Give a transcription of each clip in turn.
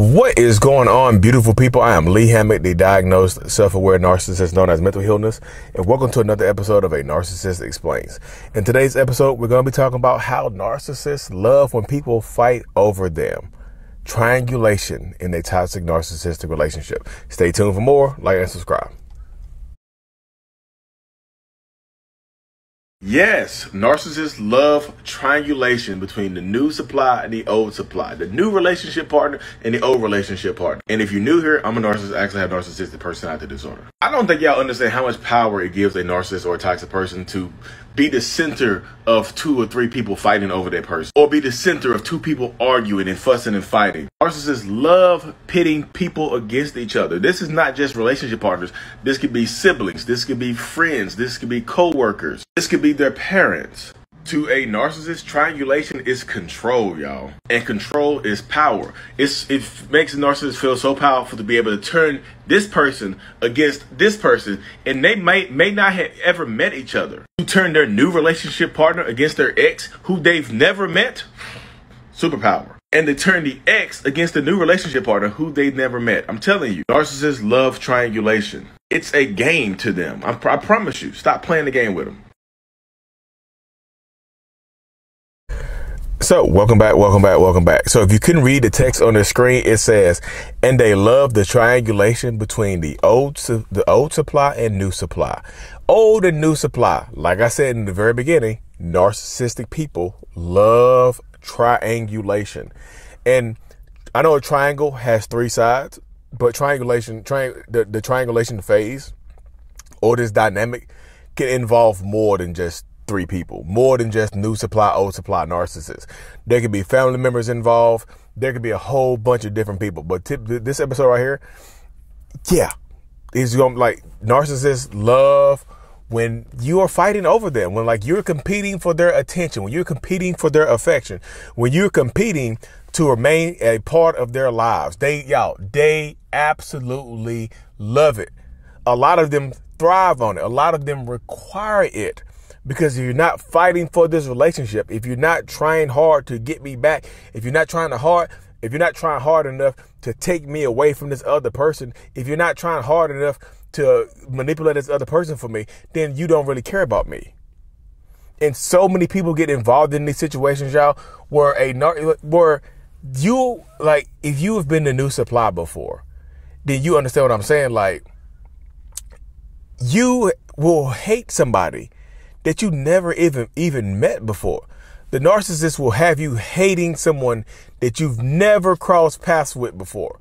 What is going on, beautiful people? I am Lee Hammett, the diagnosed self-aware narcissist known as mental illness, and welcome to another episode of A Narcissist Explains. In today's episode, we're going to be talking about how narcissists love when people fight over them. Triangulation in a toxic narcissistic relationship. Stay tuned for more, like and subscribe. Yes, narcissists love triangulation between the new supply and the old supply, the new relationship partner and the old relationship partner. And if you're new here, I'm a narcissist. I actually have narcissistic personality disorder. I don't think y'all understand how much power it gives a narcissist or a toxic person to be the center of 2 or 3 people fighting over that person, or be the center of 2 people arguing and fussing and fighting. Narcissists love pitting people against each other. This is not just relationship partners. This could be siblings. This could be friends. This could be co-workers. This could be their parents. To a narcissist, triangulation is control, y'all. And control is power. It makes a narcissist feel so powerful to be able to turn this person against this person, and they may not have ever met each other. To turn their new relationship partner against their ex, who they've never met, superpower. And to turn the ex against the new relationship partner who they've never met. I'm telling you, narcissists love triangulation. It's a game to them. I promise you. Stop playing the game with them. So welcome back. So if you couldn't read the text on the screen, it says, and they love the triangulation between the old supply and new supply. Old and new supply. Like I said in the very beginning, narcissistic people love triangulation. And I know a triangle has 3 sides, but the triangulation phase or this dynamic can involve more than just 3 people, more than just new supply, old supply narcissists. There could be family members involved. There could be a whole bunch of different people. But this episode right here, yeah, is going like narcissists love when you are fighting over them, when like you're competing for their attention, when you're competing for their affection, when you're competing to remain a part of their lives. They absolutely love it. A lot of them thrive on it. A lot of them require it. Because if you're not fighting for this relationship, if you're not trying hard to get me back, if you're not trying hard enough to take me away from this other person, if you're not trying hard enough to manipulate this other person for me, then you don't really care about me. And so many people get involved in these situations, y'all, where you, like, if you have been the new supply before, then you understand what I'm saying. Like, you will hate somebody that you never even met before. The narcissist will have you hating someone that you've never crossed paths with before.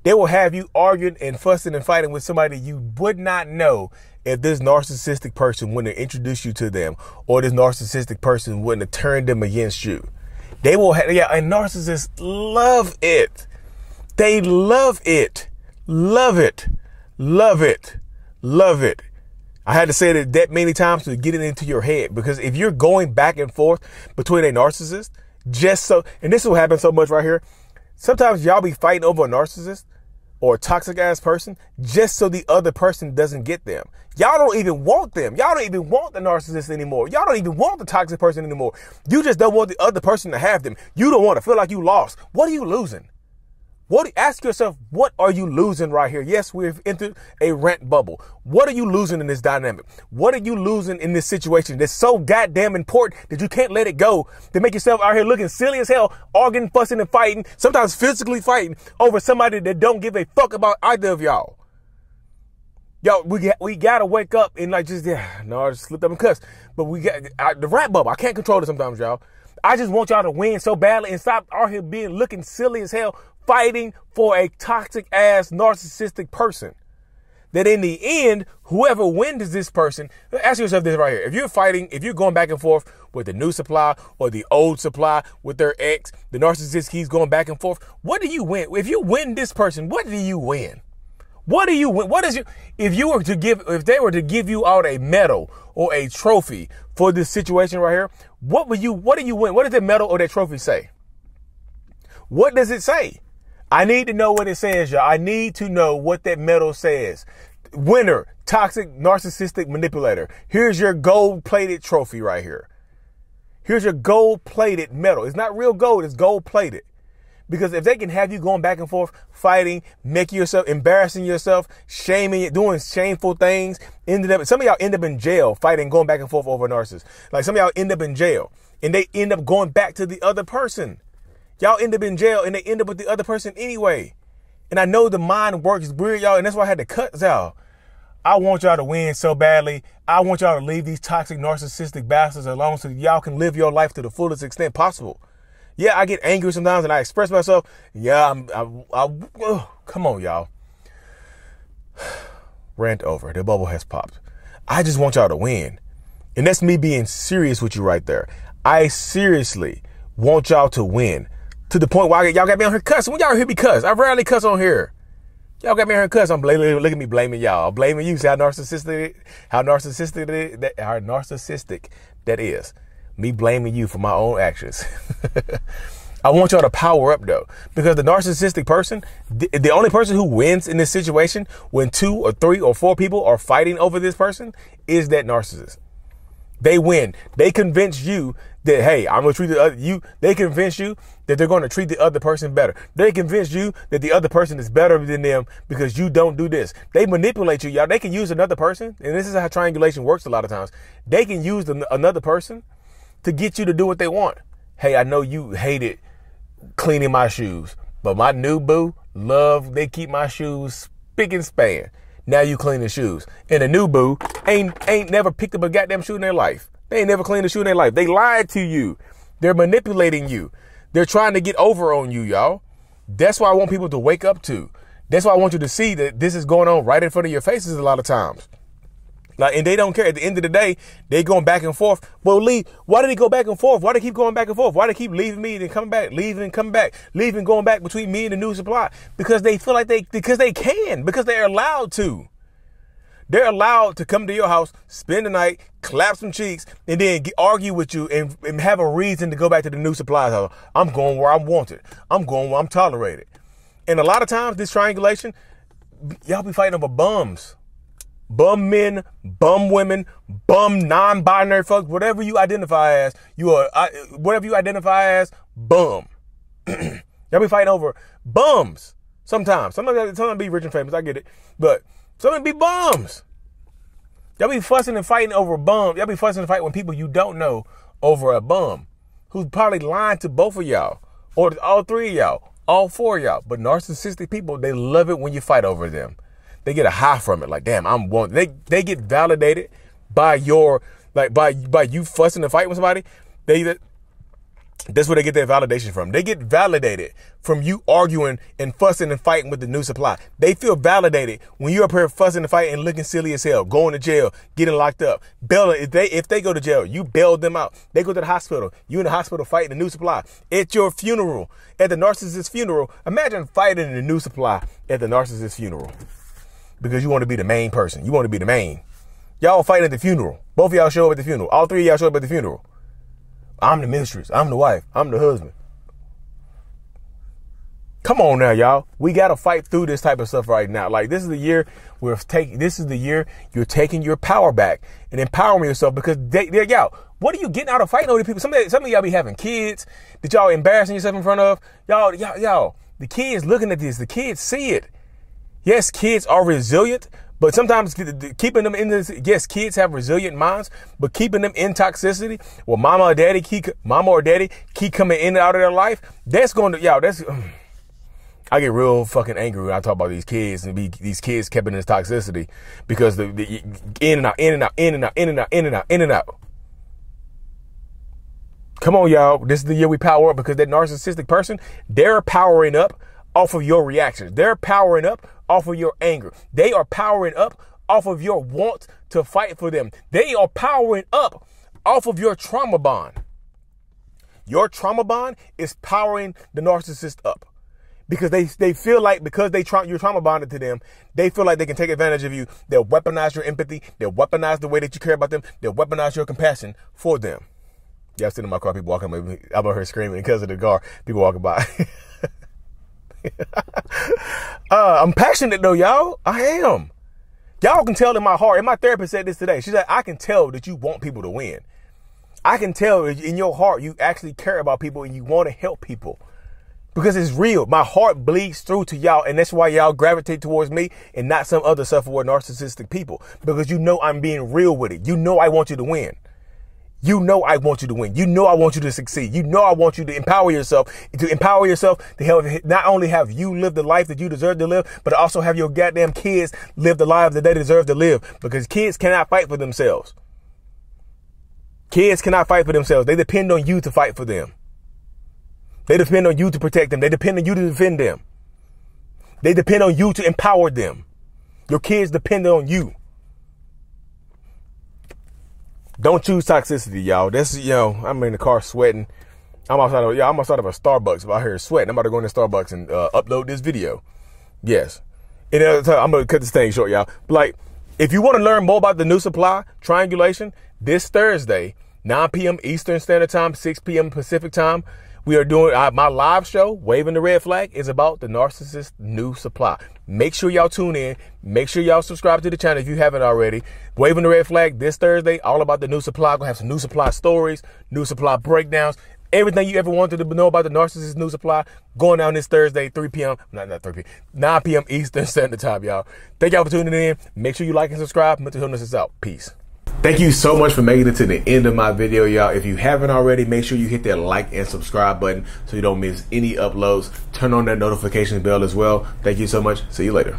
They will have you arguing and fussing and fighting with somebody you would not know if this narcissistic person wouldn't have introduced you to them, or this narcissistic person wouldn't have turned them against you. They will have, and narcissists love it. They love it. Love it. Love it. Love it. I had to say that many times to get it into your head, because if you're going back and forth between a narcissist, and this will happen so much right here. Sometimes y'all be fighting over a narcissist or a toxic ass person just so the other person doesn't get them. Y'all don't even want them. Y'all don't even want the narcissist anymore. Y'all don't even want the toxic person anymore. You just don't want the other person to have them. You don't want to feel like you lost. What are you losing? Ask yourself, what are you losing right here? Yes, we've entered a rant bubble. What are you losing in this dynamic? What are you losing in this situation that's so goddamn important that you can't let it go, to make yourself out here looking silly as hell, arguing, fussing, and fighting, sometimes physically fighting over somebody that don't give a fuck about either of y'all? Yo, we gotta wake up and I just slipped up and cuss. But we got the rant bubble. I can't control it sometimes, y'all. I just want y'all to win so badly and stop out here looking silly as hell, fighting for a toxic ass narcissistic person. That in the end, whoever wins this person, ask yourself this right here. If you're going back and forth with the new supply or the old supply with their ex, the narcissist keeps going back and forth, what do you win? If you win this person, what do you win? What do you win? If they were to give you out a medal or a trophy for this situation right here, what do you win? What does the medal or that trophy say? What does it say? I need to know what it says, y'all. I need to know what that medal says. Winner, toxic, narcissistic manipulator. Here's your gold-plated trophy right here. Here's your gold-plated medal. It's not real gold, it's gold-plated. Because if they can have you going back and forth, fighting, making yourself, embarrassing yourself, shaming it, doing shameful things, some of y'all end up in jail fighting, going back and forth over a narcissist. Like some of y'all end up in jail and they end up going back to the other person. Y'all end up in jail and they end up with the other person anyway. And I know the mind works weird, y'all, and that's why I had to cut y'all. I want y'all to win so badly. I want y'all to leave these toxic, narcissistic bastards alone so y'all can live your life to the fullest extent possible. Yeah, I get angry sometimes and I express myself. Yeah, come on, y'all. Rant over. The bubble has popped. I just want y'all to win. And that's me being serious with you right there. I seriously want y'all to win. To the point where y'all got me on here cussing. When y'all hear me cuss, I rarely cuss on here. Y'all got me on here cuss. I'm blaming. Look at me blaming y'all. I'm blaming you. See how narcissistic that is. Me blaming you for my own actions. I want y'all to power up though, because the narcissistic person, the only person who wins in this situation when 2 or 3 or 4 people are fighting over this person is that narcissist. They win. They convince you that, hey, I'm going to treat the other, you. They convince you that they're going to treat the other person better. They convince you that the other person is better than them because you don't do this. They manipulate you, y'all. They can use another person. And this is how triangulation works a lot of times. They can use another person to get you to do what they want. Hey, I know you hated cleaning my shoes, but my new boo they keep my shoes spick and span. Now you clean the shoes. And the new boo ain't never picked up a goddamn shoe in their life. They ain't never cleaned a shoe in their life. They lied to you. They're manipulating you. They're trying to get over on you, y'all. That's why I want people to wake up to. That's why I want you to see that this is going on right in front of your faces a lot of times. Like, and they don't care. At the end of the day, they going back and forth. Well, Lee, why do they go back and forth? Why do they keep going back and forth? Why do they keep leaving me and coming back, leaving and coming back, leaving, going back between me and the new supply? Because they feel like because they can, because they're allowed to. They're allowed to come to your house, spend the night, clap some cheeks, and then argue with you and have a reason to go back to the new supply house. I'm going where I'm wanted. I'm going where I'm tolerated. And a lot of times, this triangulation, y'all be fighting over bums. Bum men, bum women, bum non-binary folks, whatever you identify as, whatever you identify as, bum. Y'all be fighting over bums sometimes. Sometimes be rich and famous, I get it. But some of it be bums. Y'all be fussing and fighting over a bum. Y'all be fussing and fighting with people you don't know over a bum who's probably lying to both of y'all, or all 3 of y'all, all 4 of y'all. But narcissistic people, they love it when you fight over them. They get a high from it. Like, damn, they get validated by your, like, by you fussing and fighting with somebody. That's where they get their validation from. They get validated from you arguing and fussing and fighting with the new supply. They feel validated when you're up here fussing and fighting and looking silly as hell, going to jail, getting locked up. If they go to jail, you bailed them out. They go to the hospital. You in the hospital fighting the new supply. At your funeral, at the narcissist funeral, imagine fighting the new supply at the narcissist funeral. Because you want to be the main person. You want to be the main. Y'all fighting at the funeral. Both of y'all show up at the funeral. All 3 of y'all show up at the funeral. I'm the mistress. I'm the wife. I'm the husband. Come on now, y'all. We got to fight through this type of stuff right now. Like, this is the year you're taking your power back and empowering yourself, because y'all, what are you getting out of fighting over people? Some of y'all be having kids that y'all embarrassing yourself in front of. Y'all, the kids looking at this. The kids see it. Yes, kids are resilient, but sometimes keeping them in this, yes, kids have resilient minds, but keeping them in toxicity, well, mama or daddy keep coming in and out of their life, that's going to, I get real fucking angry when I talk about these kids and these kids kept in this toxicity, because the in and out, in and out, in and out, in and out, in and out, in and out. Come on, y'all. This is the year we power up, because that narcissistic person, they're powering up off of your reactions. They're powering up off of your anger. They are powering up off of your want to fight for them. They are powering up off of your trauma bond. Your trauma bond is powering the narcissist up, because they feel like, because you're trauma bonded to them, they feel like they can take advantage of you. They'll weaponize your empathy. They'll weaponize the way that you care about them. They'll weaponize your compassion for them. Yeah, I'm sitting in my car, people walking by me. I'm out here screaming because of the car. People walking by. I'm passionate though, y'all. I am. Y'all can tell in my heart, and my therapist said this today. She said, I can tell that you want people to win. I can tell in your heart you actually care about people and you want to help people. Because it's real. My heart bleeds through to y'all, and that's why y'all gravitate towards me and not some other self-aware narcissistic people. Because you know I'm being real with it. You know I want you to win. You know I want you to win. You know I want you to succeed. You know I want you to empower yourself. To help not only have you live the life that you deserve to live, but also have your goddamn kids live the lives that they deserve to live. Because kids cannot fight for themselves. Kids cannot fight for themselves. They depend on you to fight for them. They depend on you to protect them. They depend on you to defend them. They depend on you to empower them. Your kids depend on you. Don't choose toxicity, y'all. That's, I'm in the car sweating. I'm outside of a Starbucks, but I hear sweating. I'm about to go into Starbucks and upload this video. Yes. And I'm going to cut this thing short, y'all. Like, if you want to learn more about the new supply, triangulation, this Thursday, 9 p.m. Eastern Standard Time, 6 p.m. Pacific Time, we are doing my live show, Waving the Red Flag, is about the Narcissist new supply. Make sure y'all tune in. Make sure y'all subscribe to the channel if you haven't already. Waving the Red Flag this Thursday, all about the new supply. Gonna have some new supply stories, new supply breakdowns, everything you ever wanted to know about the Narcissist new supply, going down this Thursday, 3 p.m. Not 3 p.m. 9 p.m. Eastern Standard Time, y'all. Thank y'all for tuning in. Make sure you like and subscribe. Mental Illness is out. Peace. Thank you so much for making it to the end of my video, y'all. If you haven't already, make sure you hit that like and subscribe button so you don't miss any uploads. Turn on that notification bell as well. Thank you so much. See you later.